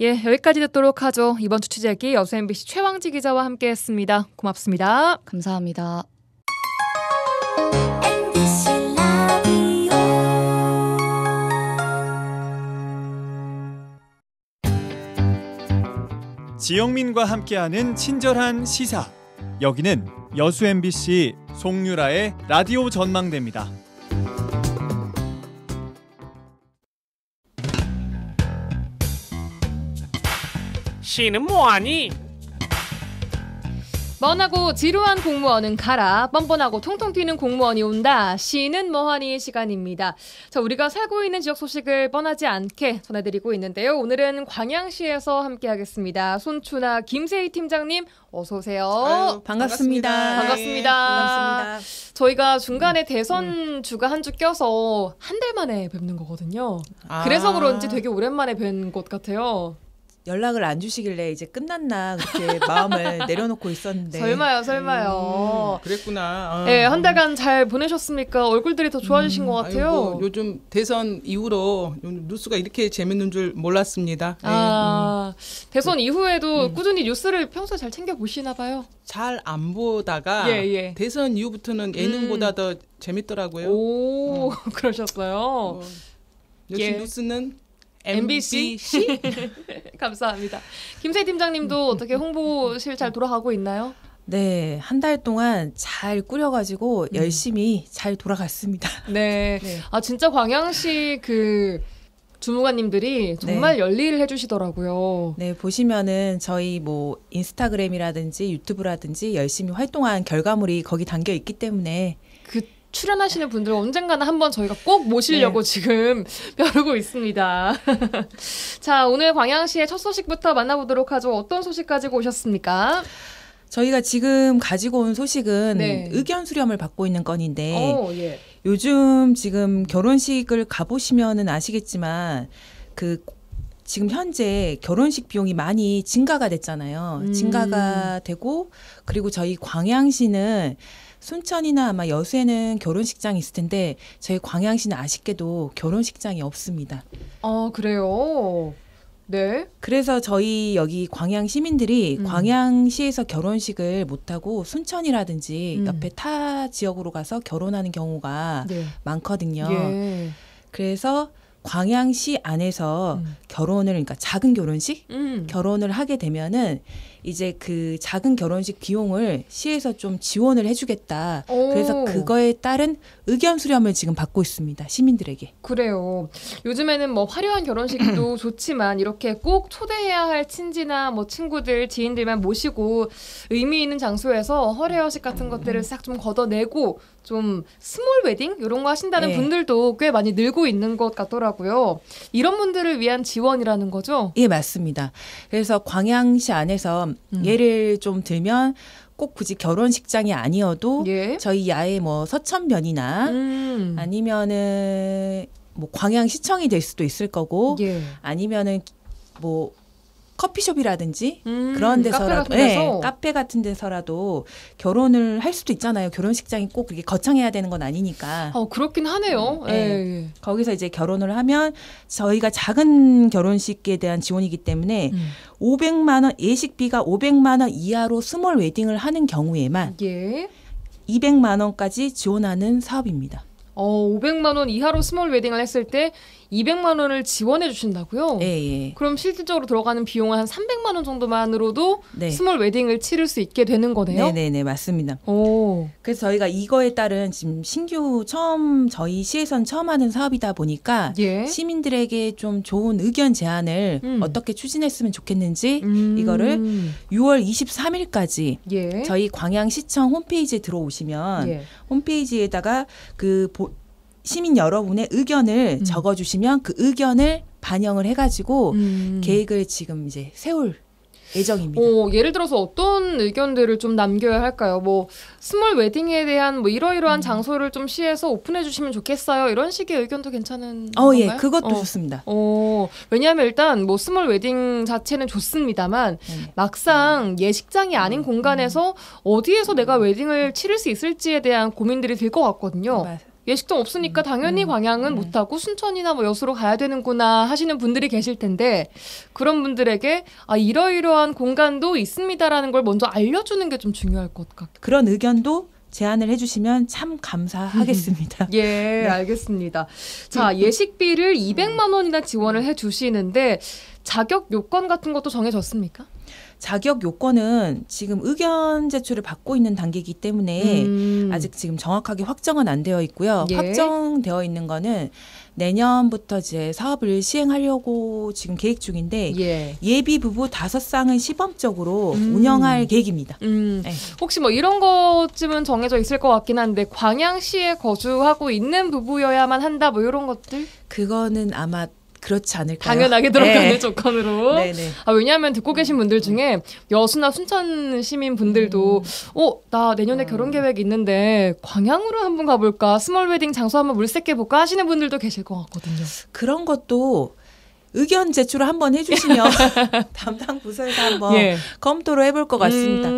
예, 여기까지 듣도록 하죠. 이번 주 취재기 여수 MBC 최왕지 기자와 함께했습니다. 고맙습니다. 감사합니다. 지영민과 함께하는 친절한 시사. 여기는 여수 MBC 송유라의 라디오 전망대입니다. 시는 뭐하니? 뻔하고 지루한 공무원은 가라. 뻔뻔하고 통통 튀는 공무원이 온다. 시는 뭐하니 시간입니다. 자, 우리가 살고 있는 지역 소식을 뻔하지 않게 전해드리고 있는데요. 오늘은 광양시에서 함께하겠습니다. 손춘아 김세희 팀장님 어서 오세요. 아유, 반갑습니다. 반갑습니다. 저희가 중간에 대선 주가 한 주 껴서 한 달 만에 뵙는 거거든요. 그래서 그런지 되게 오랜만에 뵌 것 같아요. 연락을 안 주시길래 이제 끝났나 그렇게 마음을 내려놓고 있었는데. 설마요. 그랬구나. 네, 한 달간 잘 보내셨습니까? 얼굴들이 더 좋아지신 것 같아요. 아이고, 요즘 대선 이후로 뉴스가 이렇게 재밌는 줄 몰랐습니다. 대선 이후에도 꾸준히 뉴스를 평소에 잘 챙겨 보시나 봐요. 잘 안 보다가 대선 이후부터는 예능보다 더 재밌더라고요. 오, 그러셨어요. 역시 뉴스는 MBC? 감사합니다. 김세희 팀장님도 어떻게 홍보실 잘 돌아가고 있나요? 네, 한 달 동안 잘 꾸려가지고 열심히 잘 돌아갔습니다. 네. 진짜 광양시 그 주무관님들이 정말 열일을 해주시더라고요. 네, 보시면은 저희 뭐 인스타그램이라든지 유튜브라든지 열심히 활동한 결과물이 거기 담겨 있기 때문에 출연하시는 분들 언젠가는 한번 저희가 꼭 모시려고 지금 벼르고 있습니다. 자, 오늘 광양시의 첫 소식부터 만나보도록 하죠. 어떤 소식 가지고 오셨습니까? 저희가 지금 가지고 온 소식은 의견 수렴을 받고 있는 건인데 요즘 지금 결혼식을 가보시면은 아시겠지만 지금 현재 결혼식 비용이 많이 증가가 됐잖아요. 증가가 되고 그리고 저희 광양시는 순천이나 아마 여수에는 결혼식장이 있을 텐데 저희 광양시는 아쉽게도 결혼식장이 없습니다. 그래요? 네. 그래서 저희 여기 광양 시민들이 광양시에서 결혼식을 못하고 순천이라든지 옆에 타 지역으로 가서 결혼하는 경우가 많거든요. 그래서 광양시 안에서 결혼을 그러니까 작은 결혼식 결혼을 하게 되면은 이제 그 작은 결혼식 비용을 시에서 좀 지원을 해주겠다. 그래서 그거에 따른 의견 수렴을 지금 받고 있습니다. 시민들에게. 그래요. 요즘에는 뭐 화려한 결혼식도 좋지만 이렇게 꼭 초대해야 할 친지나 뭐 친구들, 지인들만 모시고 의미 있는 장소에서 허례허식 같은 것들을 싹 좀 걷어내고 좀 스몰 웨딩 이런 거 하신다는 분들도 꽤 많이 늘고 있는 것 같더라고요. 이런 분들을 위한 지원이라는 거죠? 예, 맞습니다. 그래서 광양시 안에서 예를 좀 들면 꼭 굳이 결혼식장이 아니어도 저희 야외 뭐 서천면이나 아니면은 뭐 광양시청이 될 수도 있을 거고 아니면은 뭐 커피숍이라든지 그런 데서라도 카페 같은 데서라도 결혼을 할 수도 있잖아요. 결혼식장이 꼭 그렇게 거창해야 되는 건 아니니까. 그렇긴 하네요. 거기서 이제 결혼을 하면 저희가 작은 결혼식에 대한 지원이기 때문에 500만 원 예식비가 500만 원 이하로 스몰 웨딩을 하는 경우에만 200만 원까지 지원하는 사업입니다. 500만 원 이하로 스몰 웨딩을 했을 때 200만 원을 지원해 주신다고요? 예. 그럼 실질적으로 들어가는 비용은 한 300만 원 정도만으로도 스몰 웨딩을 치를 수 있게 되는 거네요? 네네네, 맞습니다. 그래서 저희가 이거에 따른 지금 신규 저희 시에선 처음 하는 사업이다 보니까 시민들에게 좀 좋은 의견 제안을 어떻게 추진했으면 좋겠는지 이거를 6월 23일까지 저희 광양시청 홈페이지에 들어오시면 홈페이지에다가 시민 여러분의 의견을 적어주시면 그 의견을 반영을 해가지고 계획을 지금 이제 세울 예정입니다. 예를 들어서 어떤 의견들을 좀 남겨야 할까요? 뭐 스몰 웨딩에 대한 뭐 이러이러한 장소를 좀 시에서 오픈해 주시면 좋겠어요. 이런 식의 의견도 괜찮은 건가요? 예, 그것도 좋습니다. 왜냐하면 일단 뭐 스몰 웨딩 자체는 좋습니다만 막상 예식장이 아닌 공간에서 어디에서 내가 웨딩을 치를 수 있을지에 대한 고민들이 들 것 같거든요. 맞아요. 예식장 없으니까 당연히 광양은 못하고 순천이나 뭐 여수로 가야 되는구나 하시는 분들이 계실 텐데 그런 분들에게 이러이러한 공간도 있습니다라는 걸 먼저 알려주는 게 좀 중요할 것 같아요. 그런 의견도 제안을 해주시면 참 감사하겠습니다. 알겠습니다. 자, 예식비를 200만 원이나 지원을 해주시는데 자격 요건 같은 것도 정해졌습니까? 자격 요건은 지금 의견 제출을 받고 있는 단계이기 때문에 아직 지금 정확하게 확정은 안 되어 있고요. 확정되어 있는 거는 내년부터 이제 사업을 시행하려고 지금 계획 중인데 예비 부부 5쌍을 시범적으로 운영할 계획입니다. 혹시 뭐 이런 것쯤은 정해져 있을 것 같긴 한데 광양시에 거주하고 있는 부부여야만 한다 뭐 이런 것들? 그거는 아마 그렇지 않을까요? 당연하게 들어가는 조건으로. 네네. 왜냐하면 듣고 계신 분들 중에 여수나 순천 시민 분들도 나 내년에 결혼 계획 있는데 광양으로 한번 가볼까? 스몰 웨딩 장소 한번 물색해볼까? 하시는 분들도 계실 것 같거든요. 그런 것도 의견 제출을 한번 해주시면 담당 부서에서 한번 검토를 해볼 것 같습니다.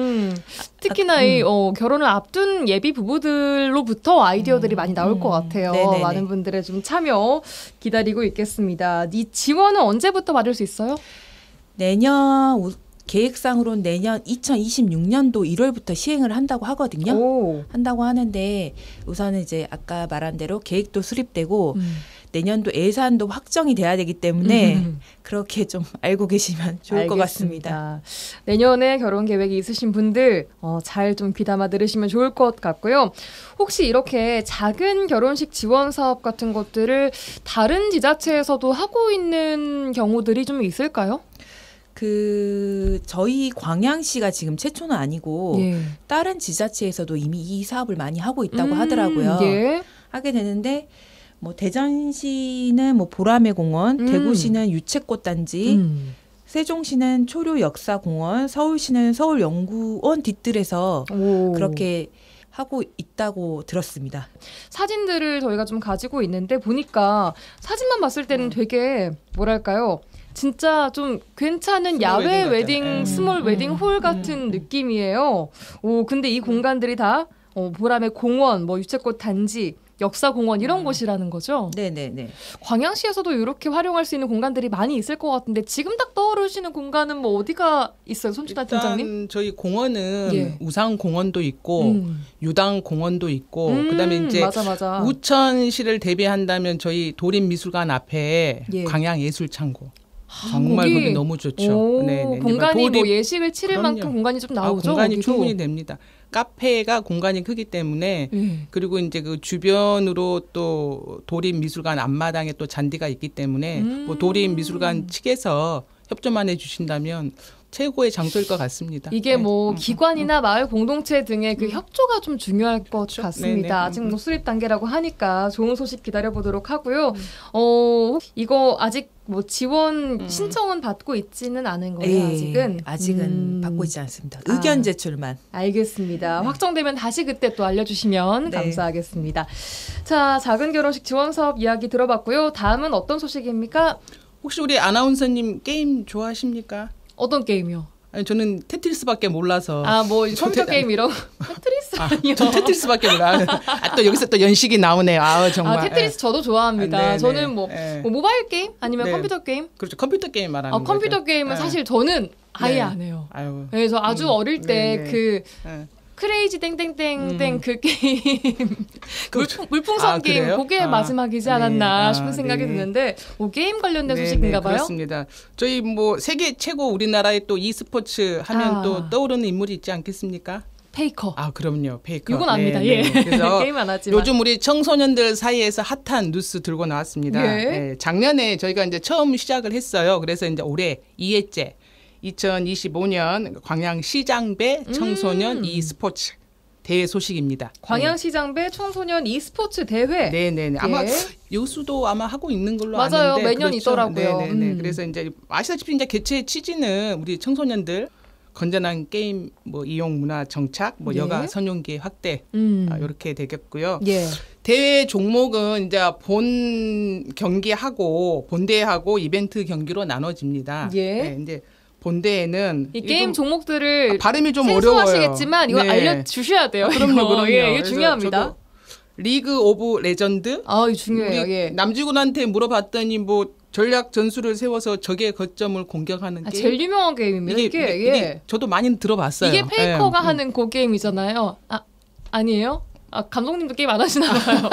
특히나 이 결혼을 앞둔 예비 부부들로부터 아이디어들이 많이 나올 것 같아요. 네네네. 많은 분들의 좀 참여 기다리고 있겠습니다. 이 지원은 언제부터 받을 수 있어요? 계획상으로는 내년 2026년도 1월부터 시행을 한다고 하거든요. 한다고 하는데 우선은 이제 아까 말한 대로 계획도 수립되고 내년도 예산도 확정이 돼야 되기 때문에 그렇게 좀 알고 계시면 좋을 것 같습니다. 내년에 결혼 계획이 있으신 분들 잘 좀 귀담아 들으시면 좋을 것 같고요. 혹시 이렇게 작은 결혼식 지원 사업 같은 것들을 다른 지자체에서도 하고 있는 경우들이 좀 있을까요? 저희 광양시가 지금 최초는 아니고 다른 지자체에서도 이미 이 사업을 많이 하고 있다고 하더라고요. 하게 되는데 뭐 대전시는 뭐 보라매 공원, 대구시는 유채꽃단지, 세종시는 초료 역사공원, 서울시는 서울연구원 뒤뜰에서 그렇게 하고 있다고 들었습니다. 사진들을 저희가 좀 가지고 있는데 보니까 사진만 봤을 때는 되게 뭐랄까요? 진짜 좀 괜찮은 야외 웨딩, 스몰 웨딩 홀 같은 느낌이에요. 근데 이 공간들이 다 보라매 공원, 뭐 유채꽃 단지, 역사공원 이런 곳이라는 거죠? 네네네. 광양시에서도 이렇게 활용할 수 있는 공간들이 많이 있을 것 같은데 지금 딱 떠오르시는 공간은 뭐 어디가 있어요? 손주다 팀장님? 저희 공원은 우상공원도 있고 유당공원도 있고 그다음에 이제 맞아. 우천시를 대비한다면 저희 도림미술관 앞에 광양예술창고 정말 거기 너무 좋죠. 네네. 공간이 뭐 예식을 치를 만큼 공간이 좀 나오죠. 공간이 거기도? 충분히 됩니다. 카페가 공간이 크기 때문에 그리고 이제 그 주변으로 또 도립미술관 앞마당에 또 잔디가 있기 때문에 뭐 도립미술관 측에서 협조만 해주신다면 최고의 장소일 것 같습니다. 이게 뭐 기관이나 마을 공동체 등의 그 협조가 좀 중요할 것 같습니다. 네네. 아직 뭐 수립 단계라고 하니까 좋은 소식 기다려보도록 하고요. 이거 아직 뭐 지원 신청은 받고 있지는 않은 거예요. 아직은 받고 있지 않습니다. 의견 제출만. 알겠습니다. 확정되면 다시 그때 또 알려주시면 감사하겠습니다. 자, 작은 결혼식 지원 사업 이야기 들어봤고요. 다음은 어떤 소식입니까? 혹시 우리 아나운서님 게임 좋아하십니까? 어떤 게임이요? 아니 저는 테트리스밖에 몰라서. 뭐 컴퓨터 게임 이런 테트리스 아니요. 저 테트리스밖에 몰라. 또 여기서 또 연식이 나오네요. 정말. 테트리스 저도 좋아합니다. 저는 뭐 모바일 게임 아니면 컴퓨터 게임? 그렇죠. 컴퓨터 게임 말하는 거죠. 컴퓨터 게임은 사실 저는 아예 안 해요. 그래서 아주 어릴 때 크레이지 땡땡땡땡 그 게임 물풍선 게임 그게 마지막이지 않았나 싶은 생각이 드는데 게임 관련된 소식인가 봐요. 그렇습니다. 저희 뭐 세계 최고 우리나라의 또 e스포츠 하면 또 떠오르는 인물이 있지 않겠습니까? 페이커. 그럼요. 페이커. 이건 압니다. 그래서 게임 안 하지만 요즘 우리 청소년들 사이에서 핫한 뉴스 들고 나왔습니다. 작년에 저희가 이제 처음 시작을 했어요. 그래서 이제 올해 2회째 2025년 광양시장배 청소년 e스포츠 대회 소식입니다. 광양시장배 청소년 e스포츠 대회. 네네네. 아마 여수도 아마 하고 있는 걸로 맞아요. 아는데 매년 그렇죠. 있더라고요. 네네네. 그래서 이제 아시다시피 이제 개최 취지는 우리 청소년들 건전한 게임 뭐 이용 문화 정착, 뭐 여가 선용기 확대 이렇게 되겠고요. 대회 종목은 이제 본 경기하고 본대회하고 이벤트 경기로 나눠집니다. 이제 본대회는 이 게임 종목들을 발음이 좀 생소하시겠지만 이거 알려주셔야 돼요. 그럼요. 이게 중요합니다. 리그 오브 레전드. 이거 중요해요. 남직원한테 물어봤더니 뭐 전략 전술을 세워서 적의 거점을 공격하는 게임. 제일 유명한 게임입니다. 이게 저도 많이 들어봤어요. 이게 페이커가 하는 그 게임이잖아요. 아니에요? 감독님도 게임 안 하시나 봐요.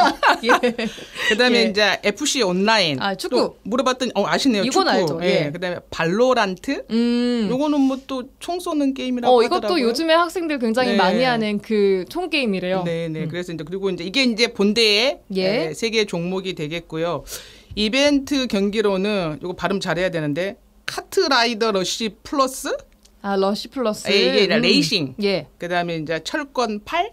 그다음에 이제 FC 온라인. 축구. 물어봤더니 아시네요. 이건 축구. 알죠. 그다음에 발로란트. 요거는 뭐 또 총 쏘는 게임이라고 하더라고요. 이것도 요즘에 학생들 굉장히 많이 하는 그 총 게임이래요. 네네. 그래서 이제 그리고 이게 이제 본대의 세 개 종목이 되겠고요. 이벤트 경기로는 이거 발음 잘해야 되는데 카트라이더 러쉬 플러스. 러쉬 플러스. 이게 레이싱. 그다음에 이제 철권 8.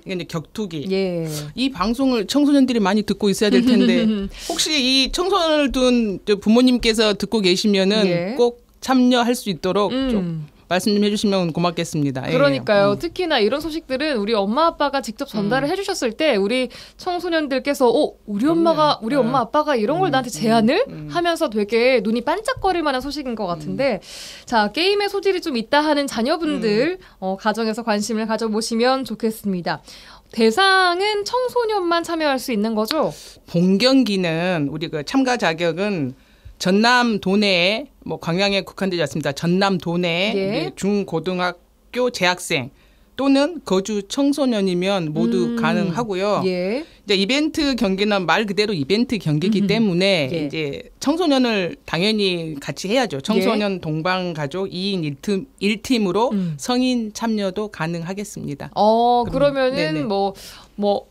이게 이제 격투기. 이 방송을 청소년들이 많이 듣고 있어야 될 텐데 혹시 이 청소년을 둔 부모님께서 듣고 계시면은 꼭 참여할 수 있도록 좀 말씀 좀 해주시면 고맙겠습니다. 그러니까요. 특히나 이런 소식들은 우리 엄마 아빠가 직접 전달을 해주셨을 때 우리 청소년들께서 우리 엄마 아빠가 이런 걸 나한테 제안을 하면서 되게 눈이 반짝거릴 만한 소식인 것 같은데 자 게임의 소질이 좀 있다 하는 자녀분들 가정에서 관심을 가져보시면 좋겠습니다. 대상은 청소년만 참여할 수 있는 거죠? 본 경기는 우리 그 참가 자격은 전남 도내에 뭐 광양에 국한되지 않습니다. 전남 도내에 중고등학교 재학생 또는 거주 청소년이면 모두 가능하고요. 이제 이벤트 경기는 말 그대로 이벤트 경기이기 때문에 이제 청소년을 당연히 같이 해야죠. 청소년 동반 가족 2인 1팀으로 성인 참여도 가능하겠습니다. 그러면은 뭐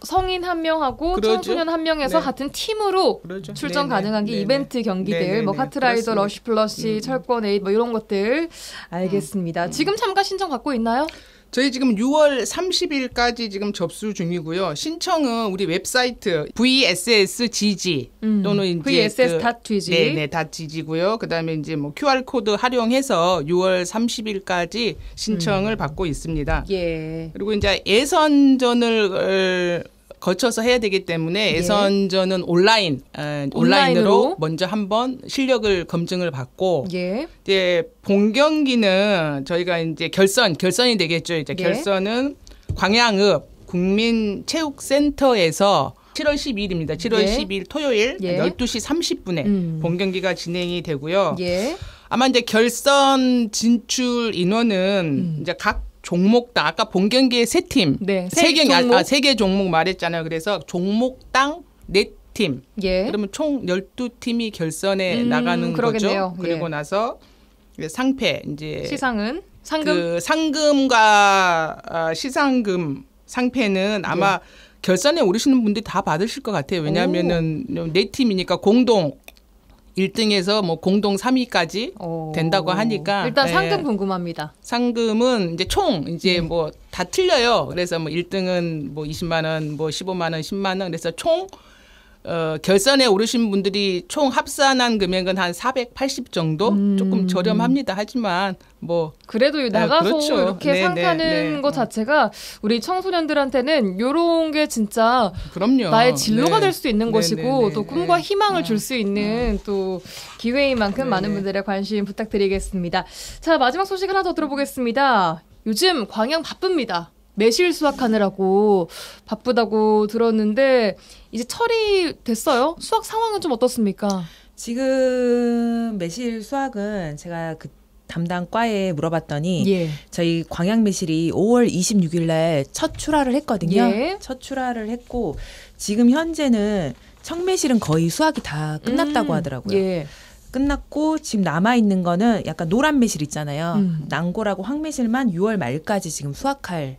성인 한 명하고 청소년 한 명에서 같은 팀으로 출전 가능한 게 이벤트 경기들, 뭐 카트라이더, 러쉬 플러시, 철권 8 뭐 이런 것들 알겠습니다. 지금 참가 신청 받고 있나요? 저희 지금 6월 30일까지 지금 접수 중이고요. 신청은 우리 웹사이트 VSSGG 또는 이제 VSS.gg 네네 .gg고요. 그다음에 이제 뭐 QR 코드 활용해서 6월 30일까지 신청을 받고 있습니다. 그리고 이제 예선전을 거쳐서 해야 되기 때문에 예선전은 온라인으로 먼저 한번 실력을 검증을 받고 이제 본 경기는 저희가 이제 결선이 되겠죠. 이제 결선은 광양읍 국민체육센터에서 7월 12일입니다. 7월 12일 토요일 12시 30분에 본 경기가 진행이 되고요. 아마 이제 결선 진출 인원은 이제 각 종목당 아까 본 경기에 세 팀, 세 개 종목 말했잖아요. 그래서 종목당 팀. 예. 그러면 총 12팀이 결선에 나가는 그러겠네요. 거죠. 그리고 예. 나서 상패 이제 시상은 상금 그 상금과 시상금 상패는 아마 결선에 오르시는 분들이 다 받으실 것 같아요. 왜냐하면은 4팀이니까 공동 1등에서 뭐 공동 3위까지 된다고 하니까 일단 상금 궁금합니다. 상금은 이제 총 이제 뭐 다 틀려요. 그래서 뭐 1등은 뭐 20만 원, 뭐 15만 원, 10만 원. 그래서 총 결선에 오르신 분들이 총 합산한 금액은 한 480 정도? 조금 저렴합니다. 하지만 뭐 그래도 나가서 그렇죠. 이렇게 상 타는 것 자체가 우리 청소년들한테는 이런 게 진짜 그럼요. 나의 진로가 될 수 있는 네, 것이고 네, 네, 또 꿈과 희망을 줄 수 있는 또 기회인 만큼 많은 분들의 관심 부탁드리겠습니다. 자, 마지막 소식 하나 더 들어보겠습니다. 요즘 광양 바쁩니다. 매실 수확하느라고 바쁘다고 들었는데 이제 철이 됐어요. 수확 상황은 좀 어떻습니까? 지금 매실 수확은 제가 그 담당 과에 물어봤더니 저희 광양 매실이 5월 26일 날 첫 출하를 했거든요. 첫 출하를 했고 지금 현재는 청매실은 거의 수확이 다 끝났다고 하더라고요. 끝났고 지금 남아있는 거는 약간 노란 매실 있잖아요. 난고라고 황매실만 6월 말까지 지금 수확할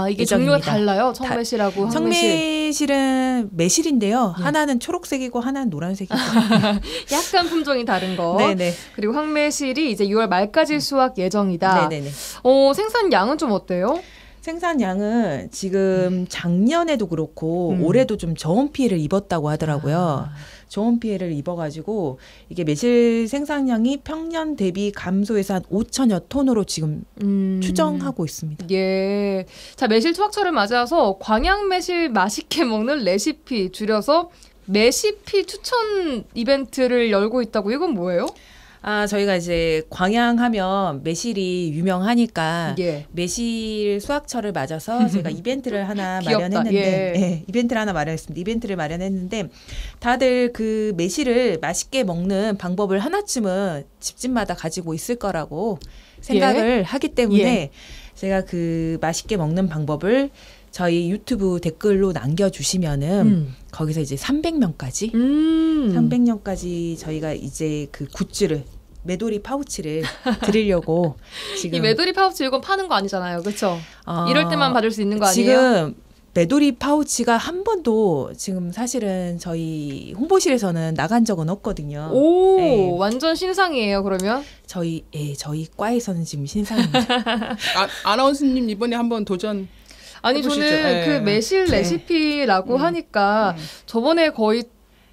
이게 예정입니다. 종류가 달라요? 청매실하고 황매실. 청매실은 매실인데요. 하나는 초록색이고 하나는 노란색이고. 약간 품종이 다른 거. 네네. 그리고 황매실이 이제 6월 말까지 수확 예정이다. 네네네. 생산량은 좀 어때요? 생산량은 지금 작년에도 그렇고 올해도 좀 저온 피해를 입었다고 하더라고요. 저온 피해를 입어가지고 이게 매실 생산량이 평년 대비 감소해서 한 5천여 톤으로 지금 추정하고 있습니다. 예. 자, 매실 수확철을 맞아서 광양 매실 맛있게 먹는 레시피 줄여서 매시피 추천 이벤트를 열고 있다고. 이건 뭐예요? 저희가 이제 광양하면 매실이 유명하니까 매실 수확철을 맞아서 제가 이벤트를 하나 마련했는데 이벤트를 하나 마련했습니다. 이벤트를 마련했는데 다들 그 매실을 맛있게 먹는 방법을 하나쯤은 집집마다 가지고 있을 거라고 생각을 하기 때문에 제가 그 맛있게 먹는 방법을 저희 유튜브 댓글로 남겨주시면은 거기서 이제 300명까지 300명까지 저희가 이제 그 굿즈를 메도리 파우치를 드리려고 지금 이 메도리 파우치 이건 파는 거 아니잖아요, 그렇죠? 이럴 때만 받을 수 있는 거 아니에요? 지금 메도리 파우치가 한 번도 지금 사실은 저희 홍보실에서는 나간 적은 없거든요. 오, 완전 신상이에요. 그러면 저희 과에서는 지금 신상입니다. 아나운서님 이번에 한번 도전. 아니 해보시죠. 저는 그 매실 레시피라고 하니까 저번에 거의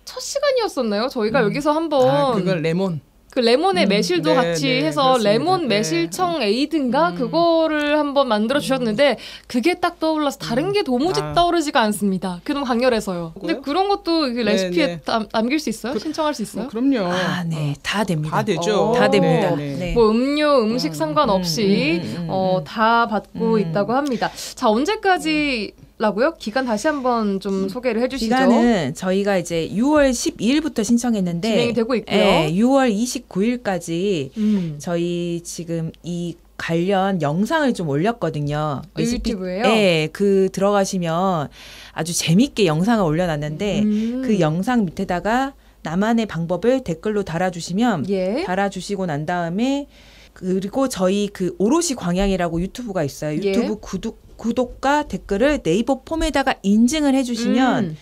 첫 시간이었었나요? 저희가 여기서 한번 그걸 레몬. 그 레몬에 매실도 같이 해서 그렇습니다. 레몬 매실청 에이드인가 그거를 한번 만들어 주셨는데 그게 딱 떠올라서 다른 게 도무지 떠오르지가 않습니다. 그게 너무 강렬해서요. 근데 그런 것도 레시피에 남길 수 있어요? 신청할 수 있어요? 그럼요. 네, 다 됩니다. 다 되죠. 다 됩니다. 뭐 음료, 음식 상관없이 다 받고 있다고 합니다. 자, 언제까지 라고요? 기간 다시 한번 좀 소개를 해주시죠. 기간은 저희가 이제 6월 12일부터 신청했는데 진행이 되고 있고요. 6월 29일까지 저희 지금 이 관련 영상을 좀 올렸거든요. 유튜브에요? 네, 그 들어가시면 아주 재밌게 영상을 올려놨는데 그 영상 밑에다가 나만의 방법을 댓글로 달아주시면 달아주시고 난 다음에 그리고 저희 그 오롯이 광양이라고 유튜브가 있어요. 유튜브 구독과 댓글을 네이버 폼에다가 인증을 해주시면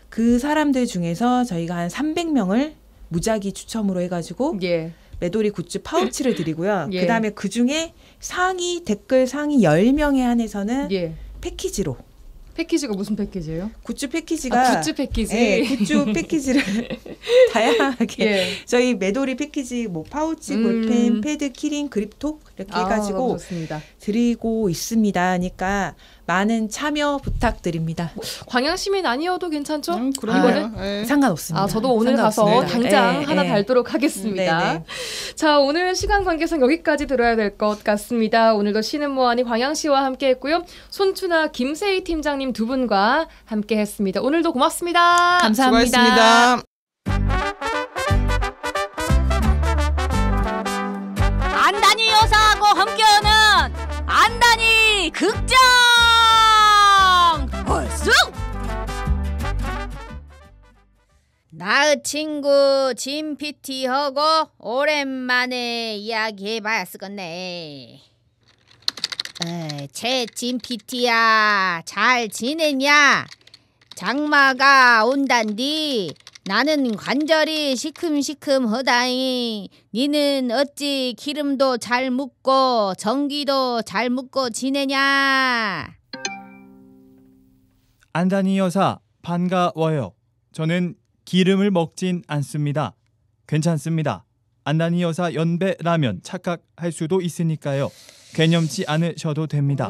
그 사람들 중에서 저희가 한 300명을 무작위 추첨으로 해가지고 메도리 굿즈 파우치를 드리고요. 그다음에 그중에 댓글 상위 10명에 한해서는 패키지로. 패키지가 무슨 패키지예요? 굿즈 패키지가 굿즈 패키지. 네, 굿즈 패키지를 다양하게 저희 메도리 패키지 뭐 파우치, 볼펜, 패드, 키링, 그립톡 이렇게 해가지고 드리고 있습니다. 하니까 많은 참여 부탁드립니다. 광양 시민 아니어도 괜찮죠? 그럼요. 상관없습니다. 저도 오늘 가서 당장 하나 달도록 하겠습니다. 자, 오늘 시간 관계상 여기까지 들어야 될 것 같습니다. 오늘도 쉬는 모아니 광양시와 함께했고요. 손춘아, 김세희 팀장님 두 분과 함께했습니다. 오늘도 고맙습니다. 감사합니다. 수고하셨습니다. 안단이 여사하고 함께하는 안단이 극장 얼쑤 나의 친구 진 PT하고 오랜만에 이야기해봐야 쓰겠네. 진 PT야, 잘 지냈냐? 장마가 온단디 나는 관절이 시큼시큼하다잉. 니는 어찌 기름도 잘 묻고 전기도 잘 묻고 지내냐? 안다니 여사 반가워요. 저는 기름을 먹진 않습니다. 괜찮습니다. 안다니 여사 연배라면 착각할 수도 있으니까요. 개념치 않으셔도 됩니다.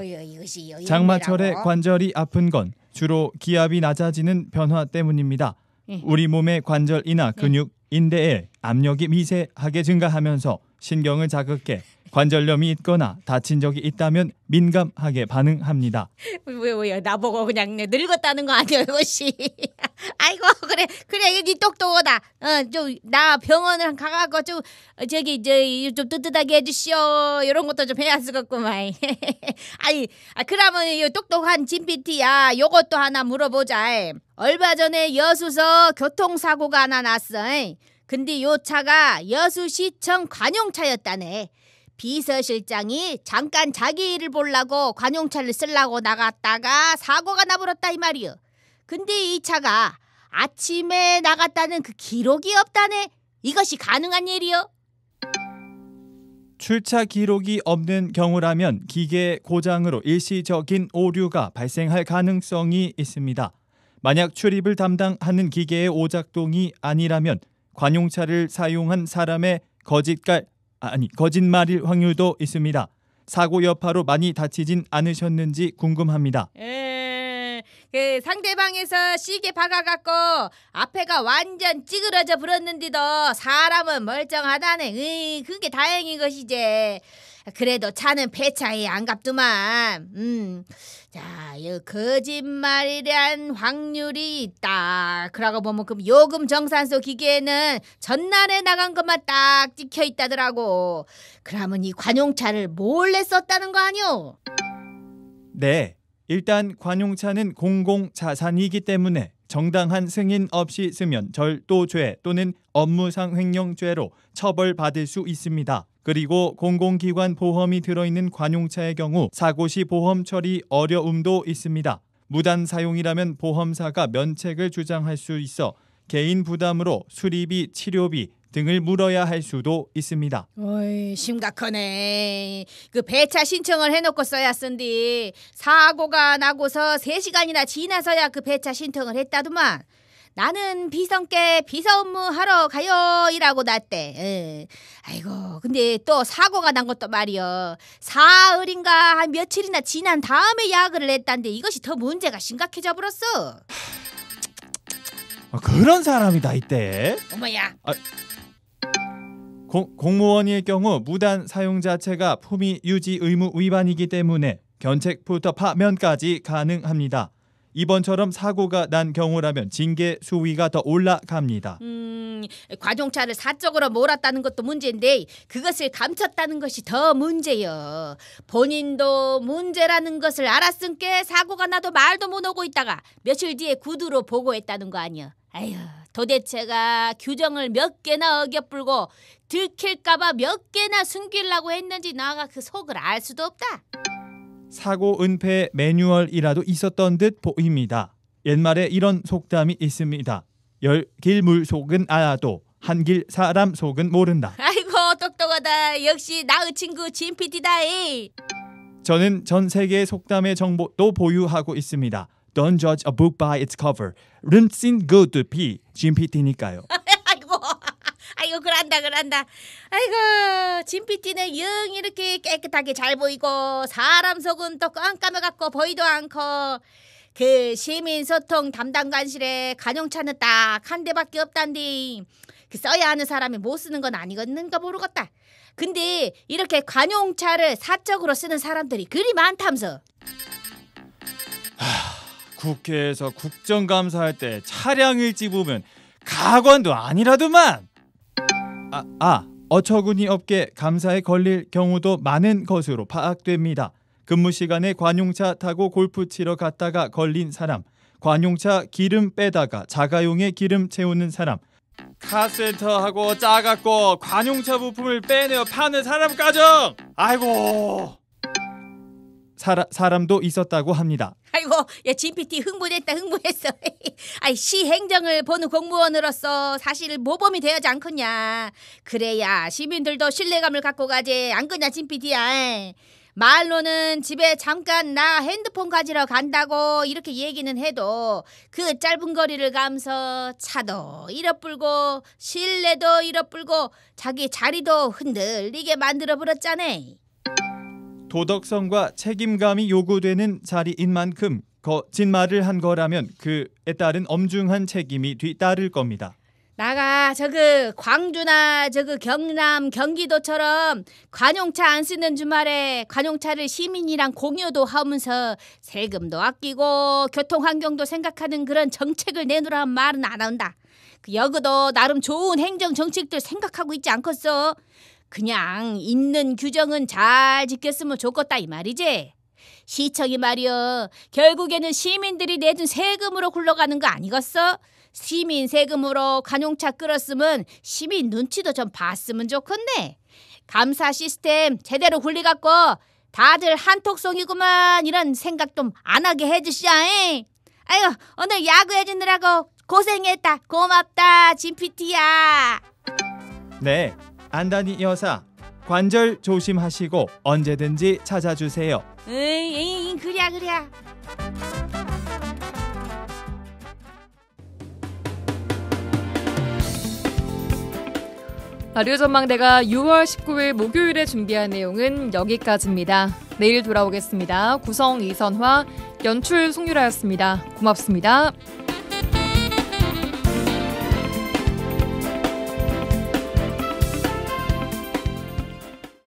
장마철에 관절이 아픈 건 주로 기압이 낮아지는 변화 때문입니다. 우리 몸의 관절이나 근육, 인대에 압력이 미세하게 증가하면서 신경을 자극해 관절염이 있거나 다친 적이 있다면 민감하게 반응합니다. 왜 나보고 그냥 늙었다는 거 아니야 이것이? 아이고 그래 니 똑똑하다. 나 병원을 가갖고 좀 좀 뜨뜻하게 해주시오. 이런 것도 좀 해야 쓰겠구만. 그러면 똑똑한 진 PT야, 요것도 하나 물어보자. 얼마 전에 여수서 교통사고가 하나 났어. 근데 요 차가 여수시청 관용차였다네. 비서실장이 잠깐 자기 일을 보려고 관용차를 쓰려고 나갔다가 사고가 나버렸다 이 말이여. 근데 이 차가 아침에 나갔다는 그 기록이 없다네. 이것이 가능한 일이여? 출차 기록이 없는 경우라면 기계 고장으로 일시적인 오류가 발생할 가능성이 있습니다. 만약 출입을 담당하는 기계의 오작동이 아니라면 관용차를 사용한 사람의 거짓말일 확률도 있습니다. 사고 여파로 많이 다치진 않으셨는지 궁금합니다. 상대방에서 시계 박아갖고 앞에가 완전 찌그러져 버렸는데도 사람은 멀쩡하다네. 그게 다행인 것이지. 그래도 차는 폐차에 안 갚더만. 자, 거짓말이란 확률이 있다. 그러고 보면 그 요금 정산소 기계에는 전날에 나간 것만 딱 찍혀 있다더라고. 그러면 이 관용차를 몰래 썼다는 거 아니오? 네, 일단 관용차는 공공자산이기 때문에 정당한 승인 없이 쓰면 절도죄 또는 업무상 횡령죄로 처벌받을 수 있습니다. 그리고 공공기관 보험이 들어있는 관용차의 경우 사고 시 보험 처리 어려움도 있습니다. 무단 사용이라면 보험사가 면책을 주장할 수 있어 개인 부담으로 수리비, 치료비 등을 물어야 할 수도 있습니다. 어이, 심각하네. 그 배차 신청을 해놓고 써야 쓴디 사고가 나고서 3시간이나 지나서야 그 배차 신청을 했다더만. 나는 비성께 비서 업무 하러 가요 이라고 났대. 아이고, 근데 또 사고가 난 것도 말이여. 사흘인가 한 며칠이나 지난 다음에 야근을 했단데 이것이 더 문제가 심각해져 버렸어. 그런 사람이 다 있대. 어머야. 공무원일 경우 무단 사용 자체가 품위 유지 의무 위반이기 때문에 견책부터 파면까지 가능합니다. 이번처럼 사고가 난 경우라면 징계 수위가 더 올라갑니다. 관용차를 사적으로 몰았다는 것도 문제인데 그것을 감췄다는 것이 더 문제요. 본인도 문제라는 것을 알았으니까 사고가 나도 말도 못하고 있다가 며칠 뒤에 구두로 보고했다는 거 아니야. 아휴, 도대체가 규정을 몇 개나 어겨불고 들킬까봐 몇 개나 숨기려고 했는지 나가 그 속을 알 수도 없다. 사고 은폐 매뉴얼이라도 있었던 듯 보입니다. 옛말에 이런 속담이 있습니다. 10길 물 속은 알아도 한 길 사람 속은 모른다. 아이고, 똑똑하다. 역시 나의 친구 진 PT다. 저는 전 세계의 속담의 정보도 보유하고 있습니다. Don't judge a book by its cover. 름씬 good P. 진 PT니까요. 아이고, 그란다. 아이고, 진 PT는 영 이렇게 깨끗하게 잘 보이고 사람 속은 또 깜깜해갖고 보이도 않고. 그 시민소통 담당관실에 관용차는 딱 한 대밖에 없단디. 그 써야 하는 사람이 못 쓰는 건 아니겠는가 모르겠다. 근데 이렇게 관용차를 사적으로 쓰는 사람들이 그리 많다면서. 국회에서 국정감사할 때 차량 일지 보면 가관도 아니라더만. 어처구니 없게 감사에 걸릴 경우도 많은 것으로 파악됩니다. 근무 시간에 관용차 타고 골프 치러 갔다가 걸린 사람, 관용차 기름 빼다가 자가용에 기름 채우는 사람, 카센터하고 작았고 관용차 부품을 빼내어 파는 사람 가정. 아이고, 사람도 있었다고 합니다. 아이고, 야 진PT 흥분했어. 아이 시 행정을 보는 공무원으로서 사실 모범이 되어야지 않겠냐. 그래야 시민들도 신뢰감을 갖고 가지 않겠냐 진PT야. 말로는 집에 잠깐 나 핸드폰 가지러 간다고 이렇게 얘기는 해도 그 짧은 거리를 가면서 차도 잃어불고 신뢰도 잃어불고 자기 자리도 흔들리게 만들어버렸잖아. 도덕성과 책임감이 요구되는 자리인 만큼 거짓말을 한 거라면 그에 따른 엄중한 책임이 뒤따를 겁니다. 나가 광주나 경남 경기도처럼 관용차 안 쓰는 주말에 관용차를 시민이랑 공유도 하면서 세금도 아끼고 교통환경도 생각하는 그런 정책을 내놓으라는 말은 안 한다. 여기도 나름 좋은 행정 정책들 생각하고 있지 않겠어? 그냥 있는 규정은 잘 지켰으면 좋겠다 이 말이지. 시청이 말이여 결국에는 시민들이 내준 세금으로 굴러가는 거 아니겠어? 시민 세금으로 관용차 끌었으면 시민 눈치도 좀 봤으면 좋겠네. 감사 시스템 제대로 굴리갖고 다들 한톡송이구만 이런 생각 좀 안 하게 해주시자. 아이고 오늘 야구해주느라고 고생했다. 고맙다 진PT야. 네, 안다니 여사 관절 조심하시고 언제든지 찾아주세요. 그래. 라디오 전망대가 6월 19일 목요일에 준비한 내용은 여기까지입니다. 내일 돌아오겠습니다. 구성 이선화, 연출 송유라였습니다. 고맙습니다.